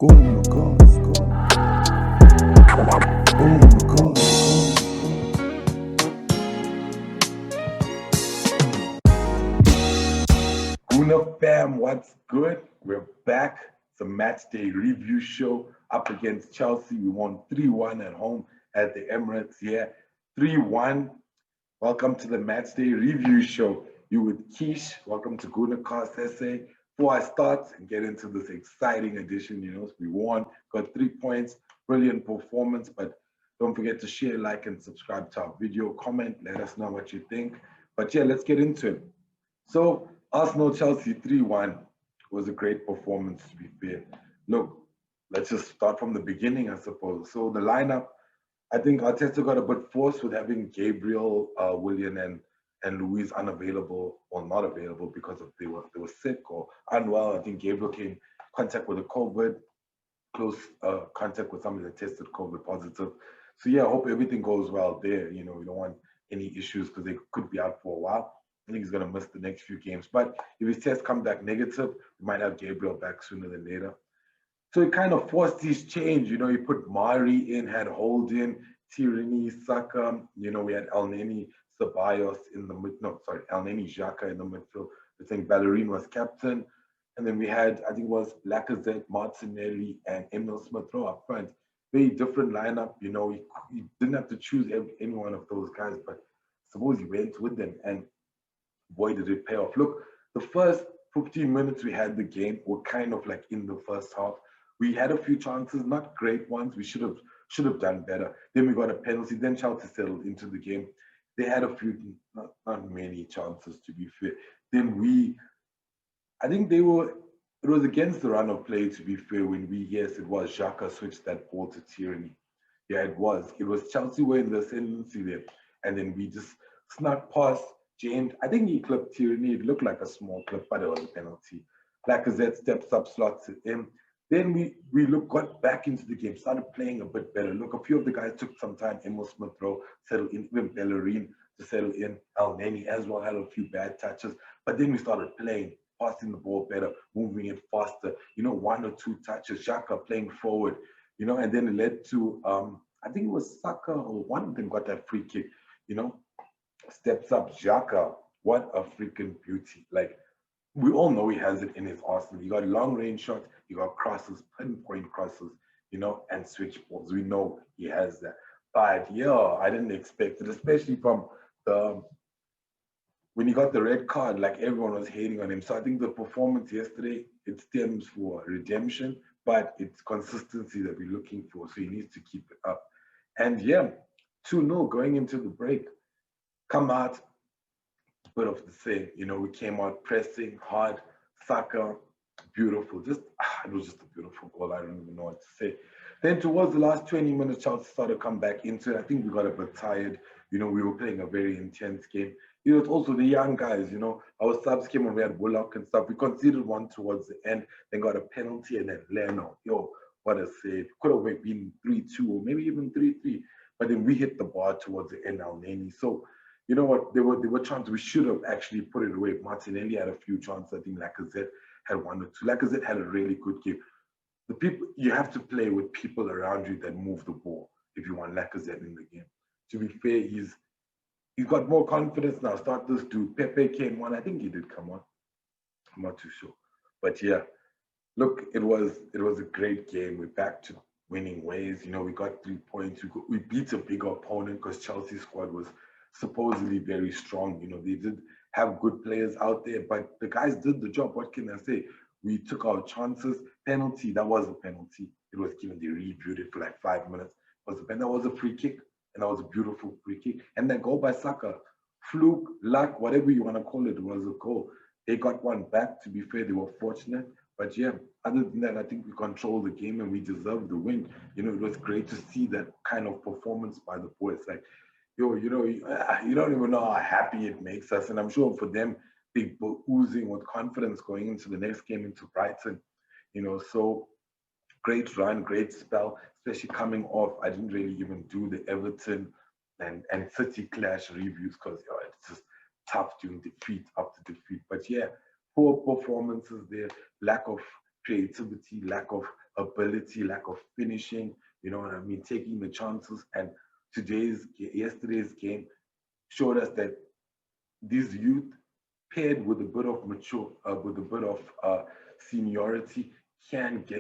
Go on the cars, go. Go on the cars, go. Guna fam, what's good? We're back. It's a match day review show up against Chelsea. We won 3-1 at home at the Emirates. Yeah, 3-1. Welcome to the match day review show. You with Keesh. Welcome to Guna Cast SA. Before I start and get into this exciting edition, we won, got 3 points, brilliant performance. But don't forget to share, like, and subscribe to our video. Comment, let us know what you think. But yeah, let's get into it. So Arsenal Chelsea 3-1 was a great performance, to be fair. Look, let's just start from the beginning, I suppose. So the lineup, I think Arteta got a bit forced with having Gabriel, Willian, and Luis unavailable or not available because of they were sick or unwell. I think Gabriel came in contact with a COVID, close contact with somebody that tested COVID positive. So yeah, I hope everything goes well there. We don't want any issues because they could be out for a while. I think he's gonna miss the next few games. But if his test come back negative, we might have Gabriel back sooner than later. So he kind of forced his change. He put Mari in, had Holden, Tierney, Saka. We had El Neni Ceballos in the mid. No, sorry, El Neni Xhaka in the midfield. I think Ballerin was captain. And then we had, I think it was Lacazette, Martinelli, and Emil Smith Rowe up front. Very different lineup. He didn't have to choose any one of those guys, but suppose he went with them. And boy, did it pay off. Look, the first 15 minutes we had the game were kind of like in the first half. We had a few chances, not great ones. We should have done better. Then we got a penalty. Then Chelsea settled into the game. They had a few, not many chances to be fair. Then I think it was against the run of play to be fair when yes, it was Xhaka switched that ball to Tierney. Yeah, it was. It was Chelsea were in the ascendancy there. And then we just snuck past James. I think he clipped Tierney. It looked like a small clip, but it was a penalty. Lacazette steps up, slots it in. Then got back into the game, started playing a bit better. Look, a few of the guys took some time. Emil Smith Rowe settled in, even Bellerin to settle in. El Neni as well had a few bad touches. But then we started playing, passing the ball better, moving it faster. One or two touches. Xhaka playing forward. And then it led to I think it was Saka or one of them got that free kick. Steps up Xhaka. What a freaking beauty! Like we all know he has it in his arsenal. He got long range shots, he got crosses, pinpoint crosses, and switch balls. We know he has that. But yeah, I didn't expect it, especially from the when he got the red card, like everyone was hating on him. So I think the performance yesterday, it stems for redemption, but it's consistency that we're looking for. So he needs to keep it up. And yeah, 2-0 going into the break. Come out, bit of the same. We came out pressing hard, Saka, beautiful. It was just a beautiful goal. I don't even know what to say. Then towards the last 20 minutes, Chelsea started to come back into it. I think we got a bit tired. We were playing a very intense game. It's also the young guys. Our subs came on, we had Bullock and stuff. We conceded one towards the end, then got a penalty, and then Leno. What a save. Could have been 3-2 or maybe even 3-3. But then we hit the bar towards the end, Al Neni. So you know what? There were chances we should have actually put it away. Martinelli had a few chances. I think Lacazette had one or two. Lacazette had a really good game. The people you have to play with people around you that move the ball if you want Lacazette in the game. To be fair, he's got more confidence now. Start this dude. Pepe came on. I think he did come on. I'm not too sure. But yeah, look, it was a great game. We're back to winning ways. We got 3 points. We beat a bigger opponent because Chelsea's squad was supposedly very strong. They did have good players out there, but the guys did the job. What can I say? We took our chances. Penalty, that was a penalty. It was given. They reviewed it for like 5 minutes. That was a free kick, and that was a beautiful free kick. And then goal by Saka, fluke, luck, whatever you want to call it, was a goal. They got one back. To be fair, they were fortunate. But yeah, other than that, I think we controlled the game and we deserved the win. It was great to see that kind of performance by the boys. Like you don't even know how happy it makes us. And I'm sure for them, big oozing with confidence going into the next game into Brighton. So great run, great spell, especially coming off. I didn't really even do the Everton and City clash reviews because it's just tough doing defeat after defeat. But yeah, poor performances there, lack of creativity, lack of ability, lack of finishing. You know what I mean? Taking the chances. And yesterday's game showed us that these youth paired with a bit of with a bit of seniority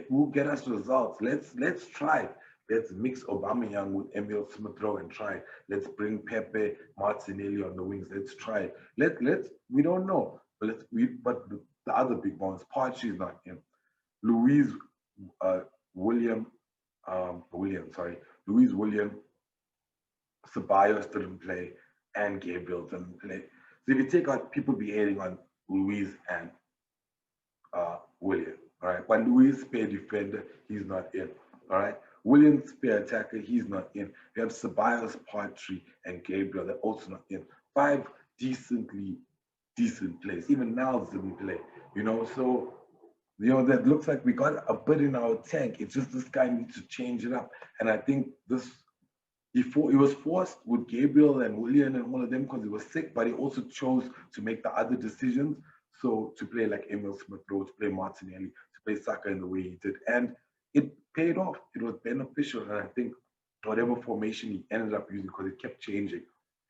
will get us results. Let's try it. Let's mix Aubameyang with Emil Smith Rowe and try it. Let's bring Pepe Martinelli on the wings. Let's try it. Let's we don't know, but the other big ones, Partey is not in. Louise uh, William sorry, Louise William Ceballos didn't play and Gabriel didn't play. So if you take out people be hating on Louise and William, all right, but Louise spare defender, he's not in, all right. William spare attacker, he's not in. We have Ceballos, Partey, and Gabriel, they're also not in. Five decent players. Even Niles didn't play, you know. So that looks like we got a bit in our tank. It's just this guy needs to change it up. And I think he was forced with Gabriel and William and all of them because he was sick, but he also chose to make the other decisions. So to play like Emil Smith Rowe, to play Martinelli, to play Saka in the way he did. And it paid off. It was beneficial. And I think whatever formation he ended up using, because it kept changing,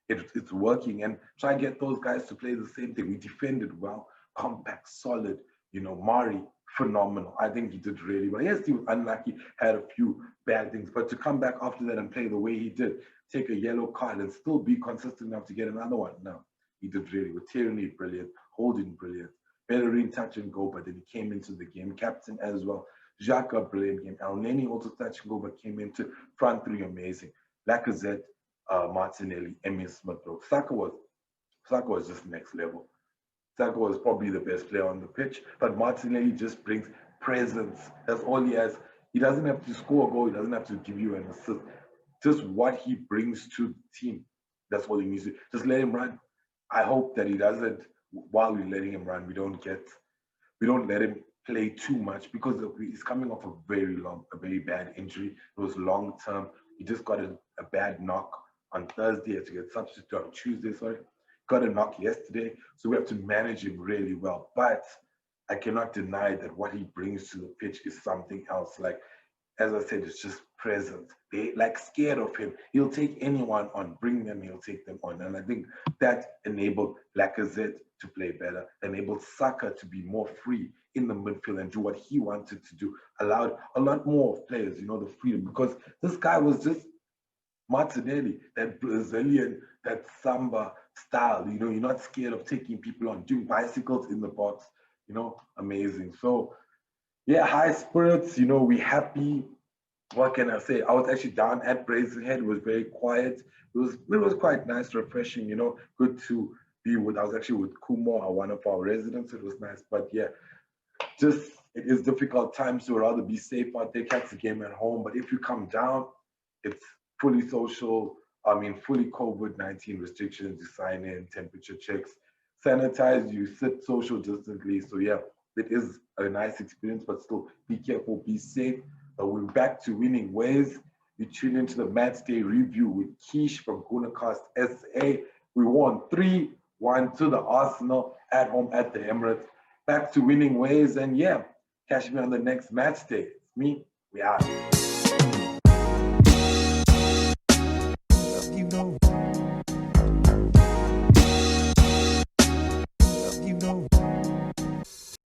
it's working. And try and get those guys to play the same thing. We defended well, compact, solid. Mari, phenomenal. I think he did really well. Yes, he was unlucky, had a few bad things, but to come back after that and play the way he did, take a yellow card and still be consistent enough to get another one. No, he did really well. Tierney, brilliant. Holding, brilliant. Bellerin, touch and go, but then he came into the game. Captain as well. Xhaka, brilliant game. El Neni also touch and go, but came into front three, amazing. Lacazette, Martinelli, Emil Smith Rowe. Saka was just next level. Saka was probably the best player on the pitch, but Martinelli just brings presence. That's all he has. He doesn't have to score a goal. He doesn't have to give you an assist. Just what he brings to the team. That's all he needs to. Just let him run. I hope that he doesn't. While we're letting him run, we don't let him play too much because he's coming off a very bad injury. It was long term. He just got a bad knock on Thursday. He had to get substituted on Tuesday. Sorry. Got a knock yesterday, so we have to manage him really well. But I cannot deny that what he brings to the pitch is something else. Like, as I said, it's just present. They scared of him. He'll take anyone on, bring them, he'll take them on. And I think that enabled Lacazette to play better, enabled Saka to be more free in the midfield and do what he wanted to do, allowed a lot more of players, the freedom. Because this guy was just Martinelli, that Brazilian, that samba style. You're not scared of taking people on, doing bicycles in the box. Amazing. So, yeah, high spirits. We happy. What can I say? I was actually down at Brazenhead. It was very quiet. It was quite nice, refreshing. Good to be with. I was actually with Kumo, one of our residents. It was nice, but yeah, just it is difficult times. So I'd rather be safe out there, catch the game at home. But if you come down, it's fully social. Fully COVID-19 restrictions. You sign in, temperature checks, sanitize. You sit social distantly. So yeah, it is a nice experience. But still, be careful, be safe. We're back to winning ways. You tune into the match day review with Keesh from Gunacast SA. We won 3-1 to the Arsenal at home at the Emirates. Back to winning ways. And yeah, catch me on the next match day. It's me. We out. You know.